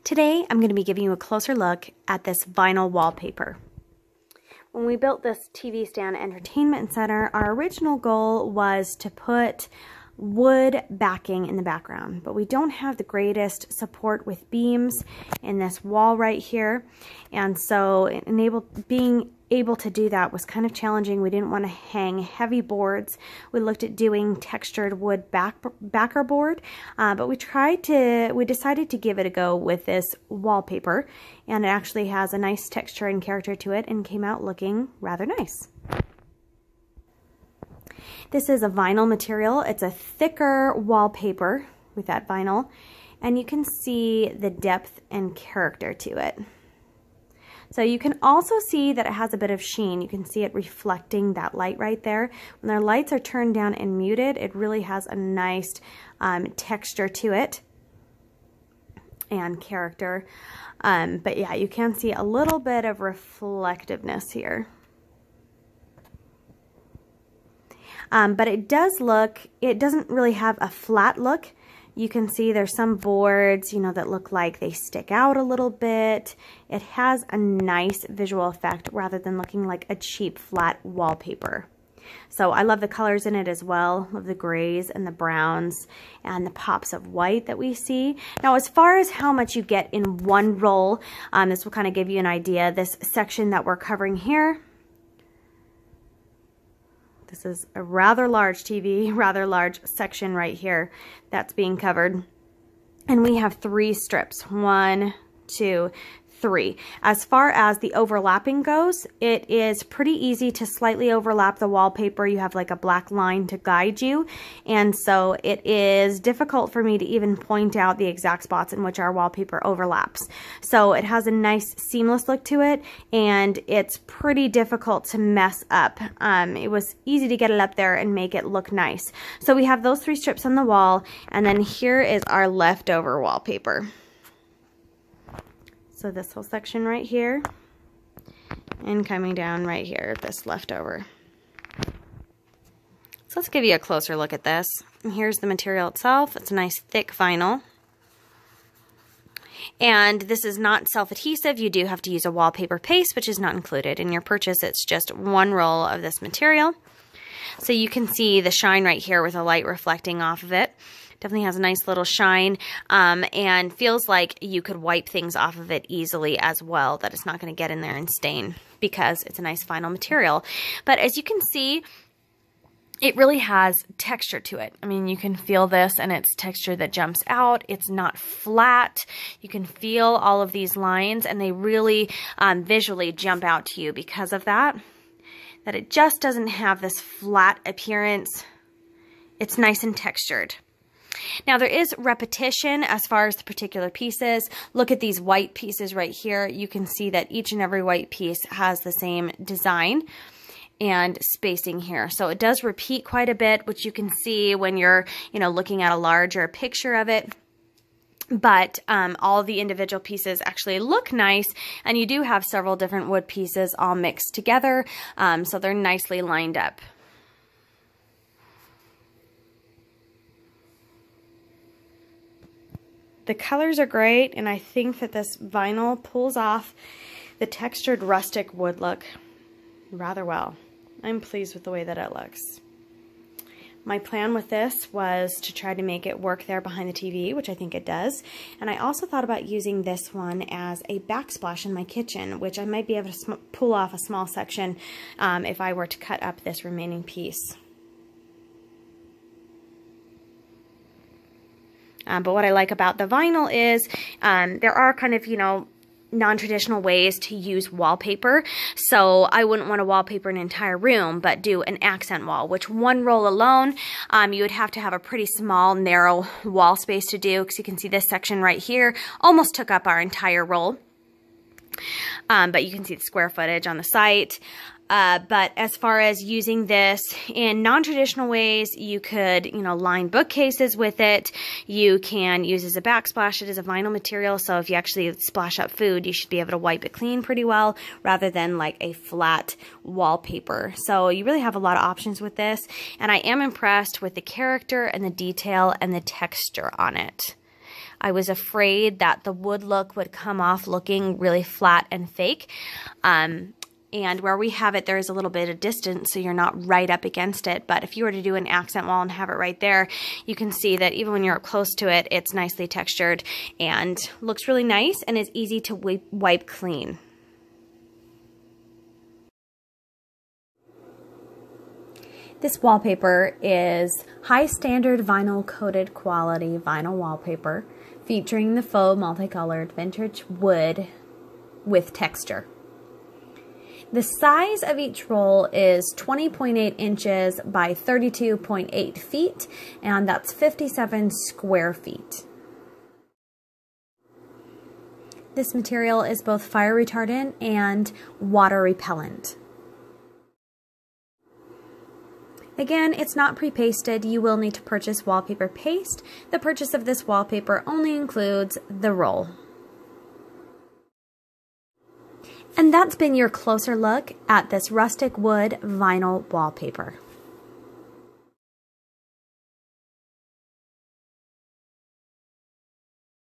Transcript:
Today, I'm going to be giving you a closer look at this vinyl wallpaper. When we built this TV stand entertainment center, our original goal was to put wood backing in the background, but we don't have the greatest support with beams in this wall right here, and so being able to do that was kind of challenging. We didn't want to hang heavy boards. We looked at doing textured wood backer board, but we decided to give it a go with this wallpaper, and it actually has a nice texture and character to it and came out looking rather nice. This is a vinyl material. It's a thicker wallpaper with that vinyl, and you can see the depth and character to it. So you can also see that it has a bit of sheen. You can see it reflecting that light right there. When their lights are turned down and muted, it really has a nice texture to it and character. But yeah, you can see a little bit of reflectiveness here. But it doesn't really have a flat look. You can see there's some boards, that look like they stick out a little bit. It has a nice visual effect rather than looking like a cheap flat wallpaper. So I love the colors in it as well. Love the grays and the browns and the pops of white that we see. Now, as far as how much you get in one roll, this will kind of give you an idea. This section that we're covering here, this is a rather large TV, rather large section right here that's being covered. And we have 3 strips, 1, 2, 3. As far as the overlapping goes, it is pretty easy to slightly overlap the wallpaper. You have like a black line to guide you, and so it is difficult for me to even point out the exact spots in which our wallpaper overlaps. So it has a nice seamless look to it, and it's pretty difficult to mess up. It was easy to get it up there and make it look nice. So we have those 3 strips on the wall, and then here is our leftover wallpaper. So this whole section right here, and coming down right here, this leftover. So let's give you a closer look at this. And here's the material itself. It's a nice thick vinyl. And this is not self-adhesive. You do have to use a wallpaper paste, which is not included in your purchase. It's just 1 roll of this material. So you can see the shine right here with the light reflecting off of it. Definitely has a nice little shine, and feels like you could wipe things off of it easily as well, that it's not going to get in there and stain because it's a nice vinyl material. But as you can see, it really has texture to it. I mean, you can feel this, and it's texture that jumps out. It's not flat. You can feel all of these lines, and they really visually jump out to you because of that it just doesn't have this flat appearance. It's nice and textured. Now, there is repetition as far as the particular pieces. Look at these white pieces right here. You can see that each and every white piece has the same design and spacing here. So it does repeat quite a bit, which you can see when you're, looking at a larger picture of it. But all the individual pieces actually look nice, and you do have several different wood pieces all mixed together, so they're nicely lined up. The colors are great, and I think that this vinyl pulls off the textured rustic wood look rather well. I'm pleased with the way that it looks. My plan with this was to try to make it work there behind the TV, which I think it does. And I also thought about using this one as a backsplash in my kitchen, which I might be able to pull off a small section if I were to cut up this remaining piece. But what I like about the vinyl is there are kind of, non-traditional ways to use wallpaper. So I wouldn't want to wallpaper an entire room, but do an accent wall, which 1 roll alone, you would have to have a pretty small, narrow wall space to do, because you can see this section right here almost took up our entire roll. But you can see the square footage on the site. But as far as using this in non-traditional ways, you could, line bookcases with it. You can use as a backsplash. It is a vinyl material, so if you actually splash up food, you should be able to wipe it clean pretty well, rather than like a flat wallpaper. So you really have a lot of options with this, and I am impressed with the character and the detail and the texture on it. I was afraid that the wood look would come off looking really flat and fake. And where we have it, there is a little bit of distance, so you're not right up against it. But if you were to do an accent wall and have it right there, you can see that even when you're up close to it, it's nicely textured and looks really nice and is easy to wipe clean. This wallpaper is high standard vinyl coated quality vinyl wallpaper featuring the faux multicolored vintage wood with texture. The size of each roll is 20.8 inches by 32.8 feet, and that's 57 square feet. This material is both fire retardant and water repellent. Again, it's not pre-pasted. You will need to purchase wallpaper paste. The purchase of this wallpaper only includes the roll. And that's been your closer look at this rustic wood vinyl wallpaper.